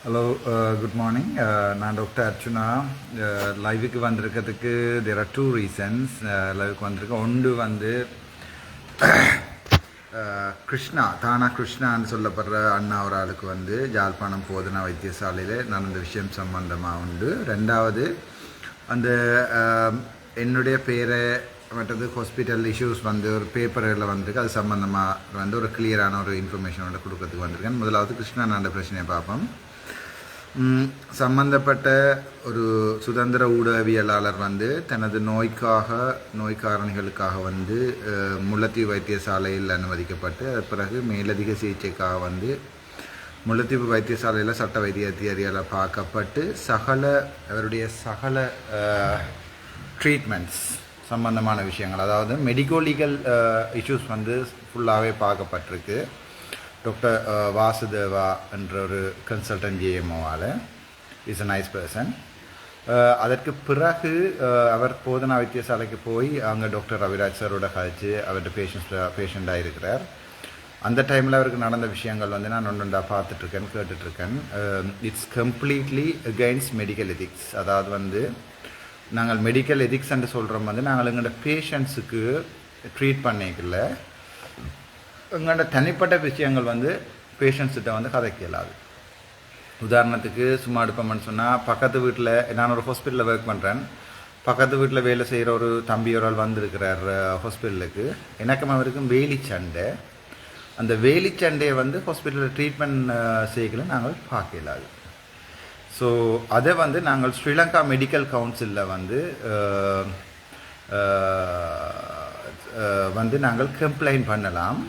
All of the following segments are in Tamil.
Hello, good morning. நான் டாக்டர் அர்ச்சுனா. லைவுக்கு வந்திருக்கிறதுக்கு தேர் ஆர் டூ ரீசன்ஸ் லைவுக்கு வந்திருக்கேன். ஒன்று வந்து கிருஷ்ணா தானா கிருஷ்ணான்னு சொல்லப்படுற அண்ணா ஒரு ஆளுக்கு வந்து ஜாழ்ப்பாணம் போதனா வைத்தியசாலையில் நடந்த விஷயம் சம்பந்தமாக உண்டு. ரெண்டாவது அந்த என்னுடைய பேரை மற்றது ஹாஸ்பிட்டல் இஷ்யூஸ் வந்து ஒரு பேப்பரில் வந்திருக்கு. அது சம்மந்தமாக வந்து ஒரு கிளியரான ஒரு இன்ஃபர்மேஷன் வந்து கொடுக்கறதுக்கு வந்திருக்கேன். முதலாவது கிருஷ்ணா நான் அந்த பிரச்சனையை பார்ப்போம். சம்பந்தப்பட்ட ஒரு சுதந்திர ஊடகவியலாளர் வந்து தனது நோய் காரணிகளுக்காக வந்து முல்லைத்தீவு வைத்தியசாலையில் அனுமதிக்கப்பட்டு அது பிறகு மேலதிக சிகிச்சைக்காக வந்து முல்லைத்தீவு வைத்தியசாலையில் சட்ட வைத்திய அதிகாரியால் பார்க்கப்பட்டு அவருடைய சகல ட்ரீட்மெண்ட்ஸ் சம்பந்தமான விஷயங்கள், அதாவது மெடிக்கோ லீகல் இஷ்யூஸ் வந்து ஃபுல்லாகவே பார்க்கப்பட்டிருக்கு. டாக்டர் வாசுதேவா என்ற ஒரு கன்சல்டன்ட் ஜிஎம்ஓவால் இஸ் அ நைஸ் பர்சன். அதற்கு பிறகு அவர் போதனா வைத்தியசாலைக்கு போய் அங்கே டாக்டர் ரவிராஜ் சாரோட கழிச்சு அவர்கிட்ட பேஷண்ட்டாக இருக்கிறார். அந்த டைமில் அவருக்கு நடந்த விஷயங்கள் வந்து நான் ஒன்றுண்டா பார்த்துட்ருக்கேன், கேட்டுட்ருக்கேன். It's completely against medical ethics. அதாவது வந்து நாங்கள் மெடிக்கல் எதிக்ஸ் என்று சொல்கிறோம் வந்து நாங்கள் எங்களோட பேஷண்ட்ஸுக்கு ட்ரீட் பண்ணிக்கல, எங்களோட தனிப்பட்ட விஷயங்கள் வந்து பேஷண்ட்ஸ்கிட்ட வந்து கதைக்க இயலாது. உதாரணத்துக்கு சும்மா எடுப்போம்னு சொன்னால், பக்கத்து வீட்டில் நான் ஒரு ஹாஸ்பிட்டலில் ஒர்க் பண்ணுறேன். பக்கத்து வீட்டில் வேலை செய்கிற ஒரு தம்பி ஒரு ஆள் வந்திருக்கிறார் ஹாஸ்பிட்டலுக்கு. எனக்கும் அவருக்கும் வேலிச்சண்டை. அந்த வேலிச்சண்டையை வந்து ஹாஸ்பிட்டலில் ட்ரீட்மெண்ட் செய்யல நாங்கள் பார்க்க இயலாது. ஸோ அதை வந்து நாங்கள் ஸ்ரீலங்கா மெடிக்கல் கவுன்சிலில் வந்து நாங்கள் கம்ப்ளைண்ட் பண்ணலாம்.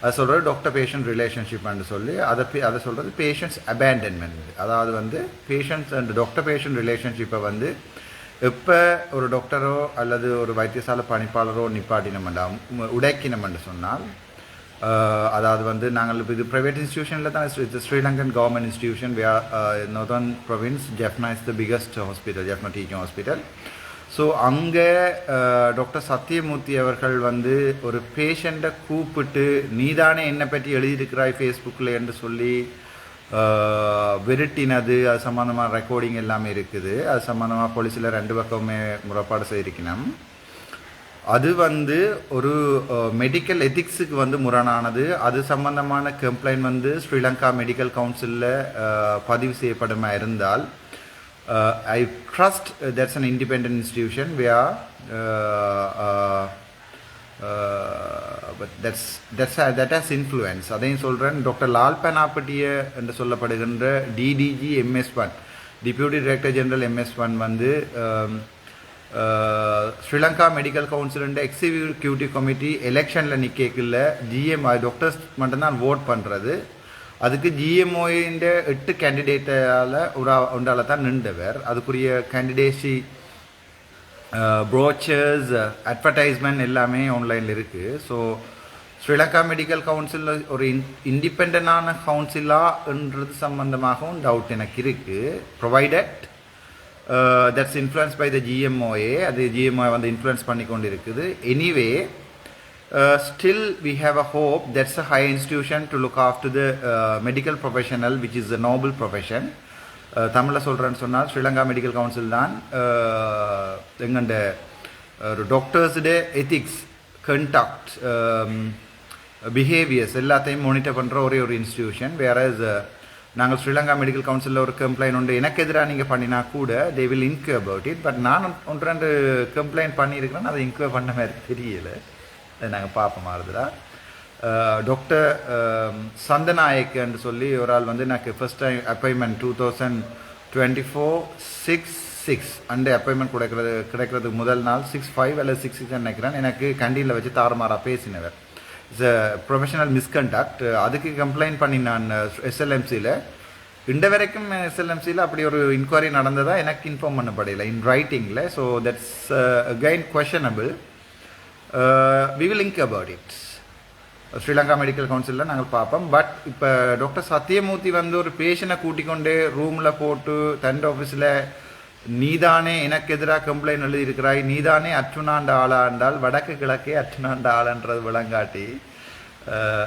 அதை சொல்கிறது டாக்டர் பேஷண்ட் ரிலேஷன்ஷிப்னு சொல்லி அதை சொல்கிறது பேஷண்ட்ஸ் அபேண்டன்மெண்ட். அதாவது வந்து பேஷண்ட்ஸ் அண்ட் டாக்டர் பேஷண்ட் ரிலேஷன்ஷிப்பை வந்து எப்போ ஒரு டாக்டரோ அல்லது ஒரு வைத்தியசாலை பணிப்பாளரோ நிப்பாட்டினமெண்டா உடைக்கினமென்று சொன்னால், அதாவது வந்து நாங்கள் இப்போ இது ப்ரைவேட் இன்ஸ்டியூஷனில் தான், Sri Lankan government institution. Northern province Jaffna is the biggest hospital, Jaffna teaching hospital. So அங்கே டாக்டர் சத்தியமூர்த்தி அவர்கள் வந்து ஒரு பேஷண்ட்டை கூப்பிட்டு, நீதானே என்னை பற்றி எழுதியிருக்கிறாய் ஃபேஸ்புக்கில் என்று சொல்லி விரட்டினது, அது சம்மந்தமாக ரெக்கார்டிங் எல்லாமே இருக்குது. அது சம்மந்தமாக போலீஸில் 2 பக்கமே முறைப்பாடு செய்திருக்கணும். அது வந்து ஒரு மெடிக்கல் எத்திக்ஸுக்கு வந்து முரணானது. அது சம்பந்தமான கம்ப்ளைண்ட் வந்து ஸ்ரீலங்கா மெடிக்கல் கவுன்சிலில் பதிவு செய்யப்படுமா இருந்தால், I trust that's an independent institution where but that has influence. அதையும் சொல்கிறேன். டாக்டர் லால் பெனாப்பட்டிய என்று சொல்லப்படுகின்ற DDG MS1, deputy director general MS1 வந்து ஸ்ரீலங்கா மெடிக்கல் கவுன்சிலுன்ற எக்ஸிக்யூட்டிவ் கமிட்டி எலெக்ஷனில் நிற்கல ஜிஎம்ஐ டாக்டர்ஸ் மட்டும்தான் ஓட் பண்ணுறது. அதுக்கு ஜிஎம்ஓன்ற 8 கேண்டிடேட்டால் உண்டால தான் நின்றவர். அதுக்குரிய கேண்டிடேசி ப்ரோச்சர்ஸ், அட்வர்டைஸ்மெண்ட் எல்லாமே ஆன்லைனில் இருக்குது. ஸோ ஸ்ரீலங்கா மெடிக்கல் கவுன்சிலில் ஒரு இண்டிபெண்டான கவுன்சிலான்றது சம்பந்தமாகவும் டவுட் எனக்கு இருக்குது. Provided that's influence by the GMOA. அது ஜிஎம்ஓ வந்து இன்ஃப்ளூயன்ஸ் பண்ணி கொண்டு இருக்குது. Anyway, still we have a hope. That's a high institution to look after the medical professional, which is a noble profession. தமிழில் சொல்கிறேன்னு சொன்னால், ஸ்ரீலங்கா மெடிக்கல் கவுன்சில் தான் எங்கண்ட ஒரு டாக்டர்ஸுடைய எத்திக்ஸ், கண்டக்ட், பிஹேவியர்ஸ் எல்லாத்தையும் மானிட்டர் பண்ணுற ஒரே ஒரு இன்ஸ்டிடியூஷன். வேற நாங்கள் ஸ்ரீலங்கா மெடிக்கல் கவுன்சிலில் ஒரு கம்ப்ளைண்ட் உண்டு எனக்கு எதிராக நீங்கள் பண்ணினா கூட they will inquire about it. But நான் 1-2 கம்ப்ளைண்ட் பண்ணியிருக்கிறேன், அதை இன்க்வயர் பண்ண மாதிரி தெரியலை. நாங்கள் பார்ப்போம் மாறுதுடா. டாக்டர் சந்தநாயக்கன்னு சொல்லி ஒரு ஆள் வந்து எனக்கு first time appointment 2024/6/6 and appointment கிடைக்கிறதுக்கு முதல் நாள் 6/5 அல்லது 6/6 நினைக்கிறேன். எனக்கு கண்டியில் வச்சு தாறுமாறாக பேசினவர். It's a professional misconduct. அதுக்கு கம்ப்ளைண்ட் பண்ணி நான் SLMCயில் இந்த வரைக்கும் SLMCயில் அப்படி ஒரு இன்கொயரி நடந்ததா எனக்கு இன்ஃபார்ம் பண்ணப்படையில இன் ரைட்டிங்கில். So that's again questionable. We will think about it. Sri Lanka medical கவுன்சிலில் நாங்கள் பார்ப்போம். பட் இப்போ டாக்டர் சத்தியமூர்த்தி வந்து ஒரு பேஷண்ட்டை கூட்டிக்கொண்டு ரூமில் போட்டு தன் ஆஃபீஸில் நீதானே எனக்கு எதிராக கம்ப்ளைண்ட் எழுதியிருக்கிறாய், நீதானே அர்ச்சுனாண்ட ஆளாண்டால் வடக்கு கிழக்கே அர்ச்சுனாண்ட ஆளான்றது விளங்காட்டி,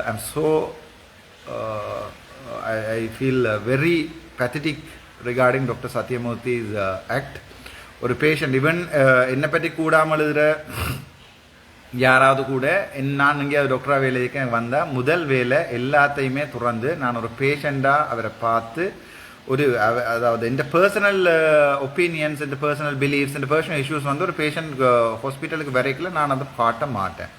I am so I feel very pathetic regarding Dr. Satyamurthy's act. ஒரு பேஷண்ட் ஈவன் என்னை பற்றி கூடாமல் எழுதுகிற யாராவது கூட நான் இங்கே டாக்டராக வேலைக்கு வந்தால் முதல் வேலை எல்லாத்தையுமே துறந்து நான் ஒரு பேஷண்ட்டாக அவரை பார்த்து ஒரு அதாவது இந்த பர்சனல் ஒப்பீனியன்ஸ் இந்த பர்சனல் பிலீஃப்ஸ் இந்த பர்சனல் இஷ்யூஸ் வந்து ஒரு பேஷண்ட் ஹாஸ்பிட்டலுக்கு வரைக்கல நான் அதை காட்ட மாட்டேன்.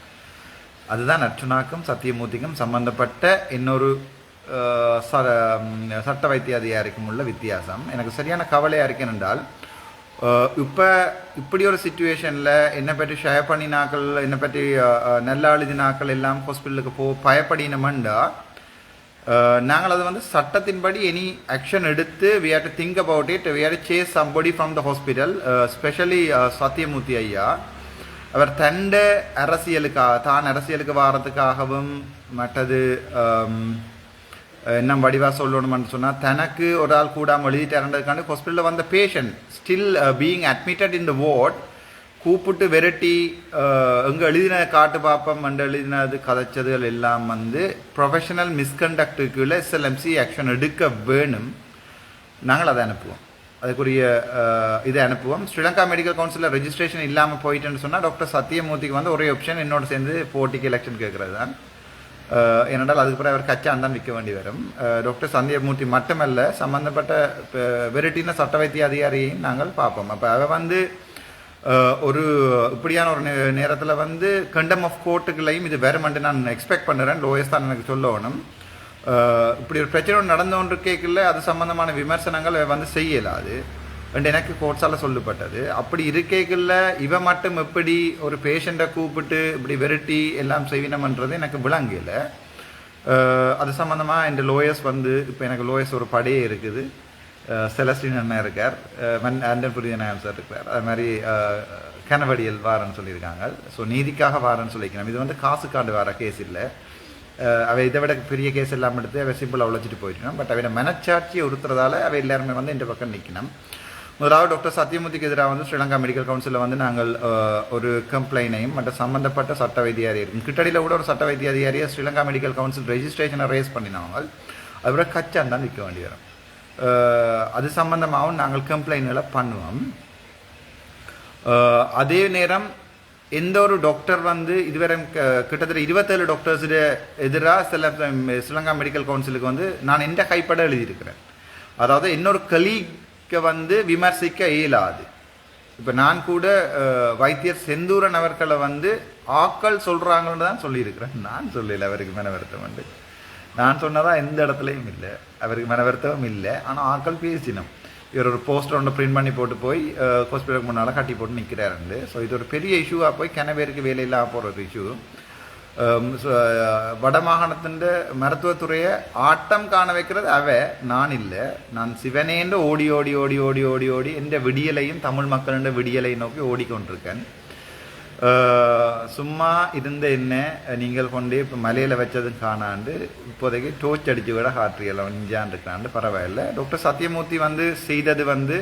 அதுதான் அர்ச்சுனாக்கும் சத்தியமூர்த்திக்கும் சம்பந்தப்பட்ட இன்னொரு சட்ட வைத்திய அதிகாரிக்கும் உள்ள வித்தியாசம். எனக்கு சரியான கவலையாக இருக்கேன் என்றால் இப்போ இப்படி ஒரு சிச்சுவேஷனில் என்னை பற்றி ஷேர் பண்ணினாக்கள் என்னை பற்றி நல்லா எழுதினாக்கள் எல்லாம் ஹாஸ்பிட்டலுக்கு பயப்படினமெண்டா நாங்கள் அதை வந்து சட்டத்தின்படி எனி ஆக்ஷன் எடுத்து we have to think about it, we have to chase somebody from the hospital, especially Sathiyamoorthy ஐயா. அவர் தான் அரசியலுக்கு வாரத்துக்காகவும் மற்றது என்ன வடிவாக சொல்லணும்னு சொன்னால் தனக்கு ஒரு ஆள் கூடாமல் எழுதிட்டாருன்றதுக்காண்டி ஹாஸ்பிட்டலில் வந்த பேஷண்ட் ஸ்டில் பீயிங் அட்மிட்டட் இன் த வார்ட் கூப்பிட்டு வெரைட்டி எங்கே எழுதின காட்டு பாப்பம் அண்டு எழுதினது கதைச்சதுகள் எல்லாம் வந்து ப்ரொஃபஷனல் மிஸ்கண்டக்டுக்குள்ள எஸ்எல்எம்சி ஆக்ஷன் எடுக்க வேணும். நாங்கள் அதை அனுப்புவோம், அதுக்குரிய இதை அனுப்புவோம். ஸ்ரீலங்கா மெடிக்கல் கவுன்சிலில் ரெஜிஸ்ட்ரேஷன் இல்லாமல் போயிட்டேன்னு சொன்னால் டாக்டர் சத்தியமூர்த்திக்கு வந்து ஒரே ஆப்ஷன் என்னோட சேர்ந்து போட்டிக்கு எலெக்ஷன் கேட்குறது தான். ஏனென்றால் அதுக்கப்புறம் அவர் கச்சான் விற்க வேண்டி வரும். டாக்டர் சந்தியமூர்த்தி மட்டுமல்ல சம்பந்தப்பட்ட வெரைட்டின சட்ட வைத்திய அதிகாரியையும் நாங்கள் பார்ப்போம். அப்போ அவ வந்து ஒரு இப்படியான ஒரு நேரத்தில் வந்து கண்டம் ஆஃப் கோர்ட்டுகளையும் இது வேறுமென்று நான் எக்ஸ்பெக்ட் பண்ணுறேன். லோயஸ் தான் எனக்கு சொல்லணும். இப்படி ஒரு பிரச்சனை நடந்து கொண்டு கேட்கல அது சம்பந்தமான விமர்சனங்கள் வந்து செய்யலாது என்று எனக்கு கோர்ட்ஸால் சொல்லப்பட்டது. அப்படி இருக்கைகளில் இவ மட்டும் எப்படி ஒரு பேஷண்ட்டை கூப்பிட்டு இப்படி வெரைட்டி எல்லாம் செய்வினம்ன்றது எனக்கு விளங்கல. அது சம்மந்தமாக இந்த லோயர்ஸ் வந்து இப்போ எனக்கு லோயர்ஸ் ஒரு படையே இருக்குது. செலஸ்டின் அண்ணா இருக்கார், அண்டன் புரியன் சார் இருக்கார், அது மாதிரி கனவடியல் வாரன்னு சொல்லியிருக்காங்க. ஸோ நீதிக்காக வாரன்னு சொல்லிக்கணும். இது வந்து காசுக்காண்டு வார கேஸ் இல்லை. அவை இதை விட பெரிய கேஸ் எல்லாம் எடுத்து அவை சிம்பிளாக உழைச்சிட்டு போயிட்டோம். பட் அவையோட மனச்சாட்சியை உறுத்துறதால அவை எல்லாருமே வந்து இந்த பக்கம் நிற்கணும். முதலாவது டாக்டர் சத்தியமூர்த்திக்கு எதிராக வந்து ஸ்ரீலங்கா மெடிக்கல் கவுன்சிலில் வந்து நாங்கள் ஒரு கம்ப்ளைண்டையும் மற்ற சம்பந்தப்பட்ட சட்ட வைத்திய இருக்கும் கிட்டடியில் கூட ஒரு சட்ட வைத்திய அதிகாரியை ஸ்ரீலங்கா மெடிக்கல் கவுன்சில் ரெஜிஸ்ட்ரேஷனை ரேஸ் பண்ணினவங்க அவரை கச்சான் தான் நிற்க வேண்டி வரும். அது சம்பந்தமாகவும் நாங்கள் கம்ப்ளைண்ட்களை பண்ணுவோம். அதே நேரம் எந்த ஒரு டாக்டர் வந்து இதுவரை கிட்டத்தட்ட 27 டாக்டர்ஸுடைய எதிராக ஸ்ரீலங்கா மெடிக்கல் கவுன்சிலுக்கு வந்து நான் எந்த கைப்பட எழுதியிருக்கிறேன். அதாவது இன்னொரு கலீக்கை வந்து விமர்சிக்க இயலாது. இப்போ நான் கூட வைத்தியர் செந்தூரன் அவர்களை வந்து ஆக்கள் சொல்கிறாங்கன்னு தான் சொல்லியிருக்கிறேன். நான் சொல்லல அவருக்கு மன வருத்தம் வந்து நான் சொன்னதான் எந்த இடத்துலையும் இல்லை, அவருக்கு மன வருத்தமும் இல்லை. ஆனால் ஆக்கள் பேசினோம். இவர் ஒரு போஸ்டர் ஒன்று பிரிண்ட் பண்ணி போட்டு போய் ஹாஸ்பிட்டலுக்கு முன்னால் கட்டி போட்டு நிற்கிறாருண்டு. ஸோ இது ஒரு பெரிய இஷ்யூவாக போய் பேருக்கு வேலையில்லாம போகிற ஒரு இஷ்யூ. வடமாகாணத்தின் மருத்துவத்துறையை ஆட்டம் காண வைக்கிறது நான் இல்லை. நான் சிவனேண்டு ஓடி ஓடி ஓடி ஓடி ஓடி ஓடி எந்த விடியலையும் தமிழ் மக்களின் விடியலை நோக்கி ஓடிக்கொண்டிருக்கேன். சும்மா இருந்த என்ன நீங்கள் கொண்டே இப்போ மலையில் வச்சதும் காணாண்டு இப்போதைக்கு டோச் அடித்து விட காற்றியெல்லாம் நெஞ்சான் இருக்காண்டு பரவாயில்லை. டாக்டர் சத்தியமூர்த்தி வந்து செய்தது வந்து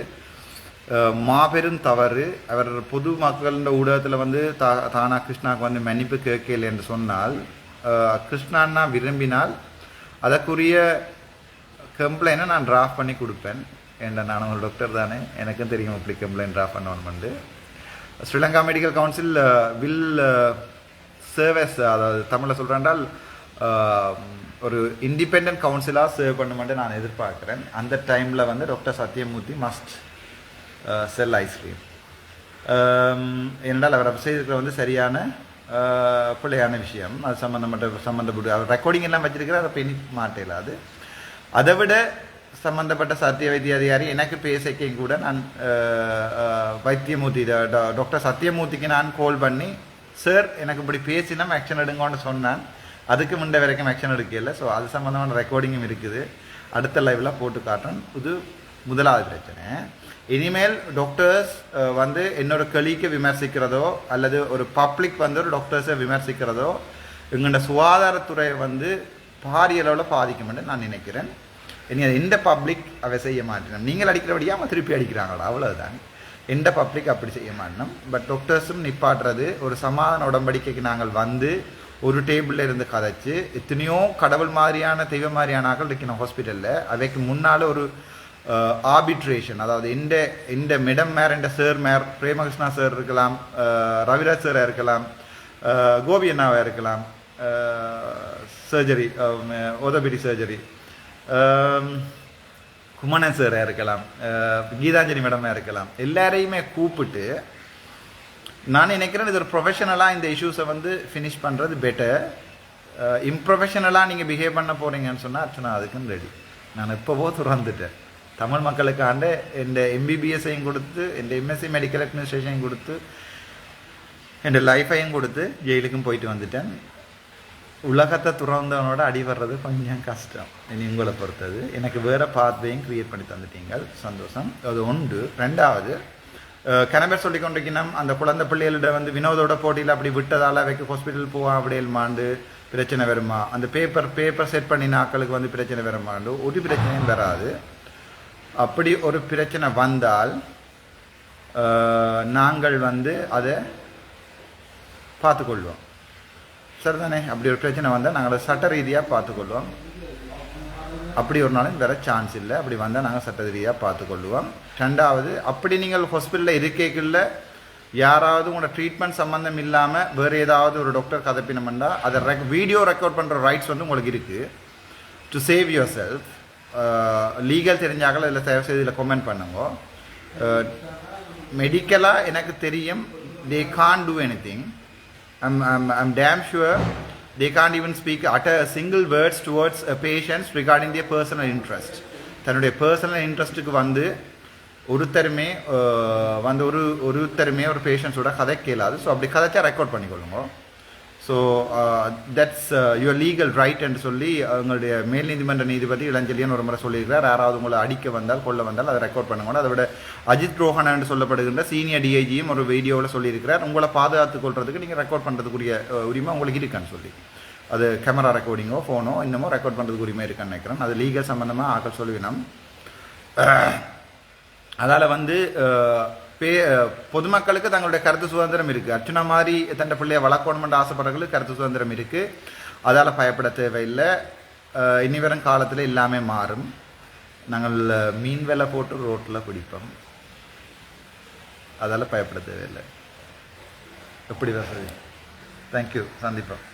மாபெரும் தவறு. அவர் பொது மக்களின் ஊடகத்தில் வந்து தானா கிருஷ்ணாவுக்கு வந்து மன்னிப்பு கேட்கல என்று சொன்னால் கிருஷ்ணான்னா விரும்பினால் அதற்குரிய கம்ப்ளைண்ட்டை நான் டிராஃப்ட் பண்ணி கொடுப்பேன். ஏன்டா நான் ஒரு டாக்டர் தானே, எனக்கும் தெரியும் இப்படி கம்ப்ளைண்ட் டிராஃப்ட் பண்ணணும்னு. Sri Lanka medical council will service, அதாவது தமிழில் சொல்கிறேன்டால் ஒரு இண்டிபெண்ட் கவுன்சிலாக சர்வ் பண்ணுமென்று நான் எதிர்பார்க்குறேன். அந்த டைமில் வந்து டாக்டர் சத்தியமூர்த்தி மஸ்ட் செல் ஐஸ்கிரீம். ஏனென்றால் அவர் செய்திருக்கிற வந்து சரியான பிள்ளையான விஷயம். அது சம்மந்தப்பட்டு அவர் ரெக்கார்டிங் எல்லாம் வச்சிருக்கிற அதை பெண் மாட்டேலாது. அதை விட சம்பந்தப்பட்ட சத்திய வைத்திய அதிகாரி எனக்கு பேசிக்கையும் கூட நான் வைத்தியமூர்த்தி டாக்டர் சத்தியமூர்த்திக்கு நான் கால் பண்ணி சார் எனக்கு இப்படி பேசினா ஆக்ஷன் எடுங்கன்னு சொன்னேன். அதுக்கு முன்ன வரைக்கும் ஆக்ஷன் எடுக்கல. ஸோ அது சம்மந்தமான ரெக்கார்டிங்கும் இருக்குது, அடுத்த லைவில் போட்டு காட்டுறேன். இது முதலாவது பிரச்சனை. இனிமேல் டாக்டர்ஸ் வந்து என்னோட கலீக்கை விமர்சிக்கிறதோ அல்லது ஒரு பப்ளிக் வந்து ஒரு டாக்டர்ஸை விமர்சிக்கிறதோ எங்களோட சுகாதாரத்துறையை வந்து பாரிய அளவில் பாதிக்கும்னு நான் நினைக்கிறேன். எந்த பப்ளிக் அவை செய்ய மாட்டேன். நீங்கள் அடிக்கிறபடியாக அவன் திருப்பி அடிக்கிறாங்களா, அவ்வளோதான். எந்த பப்ளிக் அப்படி செய்ய மாட்டோம். பட் டாக்டர்ஸும் நிப்பாட்டுறது ஒரு சமாதான உடன்படிக்கைக்கு நாங்கள் வந்து ஒரு டேபிளில் இருந்து கதைச்சு எத்தனையோ கடவுள் மாதிரியான தெய்வ மாதிரியான ஆக்கள் இருக்கணும் ஹாஸ்பிட்டலில். அவைக்கு முன்னால் ஒரு ஆர்பிட்ரேஷன், அதாவது இந்த மேடம் மேர், இந்த சார் மேர், பிரேமகிருஷ்ணா சார் இருக்கலாம், ரவிராஜ் சாராக இருக்கலாம், கோபி அண்ணாவாக இருக்கலாம், சர்ஜரி ஓதோபெடி சர்ஜரி, குமணன் சாராக இருக்கலாம், கீதாஞ்சலி மேடமாக இருக்கலாம், எல்லாரையுமே கூப்பிட்டு நான் நினைக்கிறேன் இது ஒரு ப்ரொஃபஷனலாக இந்த இஷ்யூஸை வந்து ஃபினிஷ் பண்ணுறது பெட்டர். இம்ப்ரொஃபஷனலாக நீங்கள் பிஹேவ் பண்ண போகிறீங்கன்னு சொன்னால் அர்ச்சனா அதுக்குன்னு ரெடி. நான் எப்போவோ துறந்துட்டேன். தமிழ் மக்களுக்காண்டு என் எம்பிபிஎஸ்ஸையும் கொடுத்து, என் எம்எஸ்சி மெடிக்கல் அட்மினிஸ்ட்ரேஷனையும் கொடுத்து, என் லைஃபையும் கொடுத்து ஜெயிலுக்கும் போயிட்டு வந்துட்டேன். உலகத்தை துறந்தவனோட அடி வர்றது கொஞ்சம் கஷ்டம். இனி உங்களை பொறுத்தது. எனக்கு வேறு பாத்வேயும் க்ரியேட் பண்ணி தந்துட்டீங்க, சந்தோஷம். அது ஒன்று. ரெண்டாவது, கனபேர் சொல்லி கொண்டிருக்கணும் அந்த குழந்தை பிள்ளைகளிட வந்து வினோதோட போட்டியில் அப்படி விட்டதால் வைக்க ஹாஸ்பிட்டல் போவான் அப்படியே மாண்டு பிரச்சனை வருமா, அந்த பேப்பர் செட் பண்ணின ஆக்களுக்கு வந்து பிரச்சனை வருமாண்டு. ஒரு பிரச்சனையும் வராது. அப்படி ஒரு பிரச்சனை வந்தால் நாங்கள் வந்து அதை பார்த்துக்கொள்வோம், சரிதானே? அப்படி ஒரு பிரச்சனை வந்தால் நாங்கள் அதை சட்ட ரீதியாக பார்த்துக்கொள்வோம். அப்படி ஒரு நாளும் வேற சான்ஸ் இல்லை. அப்படி வந்தால் நாங்கள் சட்ட ரீதியாக பார்த்துக்கொள்வோம். ரெண்டாவது, அப்படி நீங்கள் ஹாஸ்பிட்டலில் இருக்கைக்குள்ள யாராவது உங்களோட ட்ரீட்மெண்ட் சம்மந்தம் இல்லாமல் வேறு ஏதாவது ஒரு டாக்டர் கதப்பினமெண்டா அதை வீடியோ ரெக்கார்ட் பண்ணுற ரைட்ஸ் வந்து உங்களுக்கு இருக்குது. டு சேவ் யுவர் செல்ஃப். லீகல் தெரிஞ்சாக்கள் இதில் தயவு செய்து இதில் கமெண்ட் பண்ணுங்க. மெடிக்கலாக எனக்கு தெரியும் they can't do anything. I'm damn sure they can't even utter a single words towards a patient regarding their personal interest. தன்னுடைய பர்சனல் இன்ட்ரெஸ்ட்டுக்கு வந்து ஒருத்தருமே ஒரு பேஷண்ட்ஸோட கதை கேளாது. ஸோ அப்படி கதைச்சா ரெக்கார்ட் பண்ணிக்கொள்ளுங்க. So that's your legal right என்று சொல்லி அவங்களுடைய மேல் நீதிமன்ற நீதிபதி இளஞ்செழியன் ஒரு முறை சொல்லியிருக்கிறார். யாராவது உங்களை அடிக்க வந்தால் கொள்ள வந்தால் அதை ரெக்கார்ட் பண்ணுங்க. அதை விட அஜித் ரோஹன் என்று சொல்லப்படுகின்ற சீனியர் டிஐஜியும் ஒரு வீடியோவில் சொல்லியிருக்கிறார், உங்களை பாதுகாத்துக் கொள்றதுக்கு நீங்கள் ரெக்கார்ட் பண்ணுறதுக்குரிய உரிமை உங்களுக்கு இருக்கான்னு சொல்லி. அது கேமரா ரெக்கார்டிங்கோ ஃபோனோ இன்னமோ ரெக்கார்ட் பண்ணுறதுக்கு உரிமை இருக்கான்னு நினைக்கிறேன். அது லீகல் சம்மந்தமாக ஆக்கள் சொல்லுவினோம். அதால் வந்து பொதுமக்களுக்கு தங்களுடைய கருத்து சுதந்திரம் இருக்குது. அர்ச்சனா மாதிரி தன்னை பிள்ளைய வளர்க்கணுமென்று ஆசைப்படுறவங்களுக்கு கருத்து சுதந்திரம் இருக்குது. அதால் பயப்பட தேவையில்லை. இனி வரும் காலத்தில் எல்லாமே மாறும். நாங்கள் மீன் வேலை போட்டு ரோட்டில் பிடிப்போம். அதால் பயப்பட தேவையில்லை. எப்படி வசதி. தேங்க்யூ. சந்திப்போம்.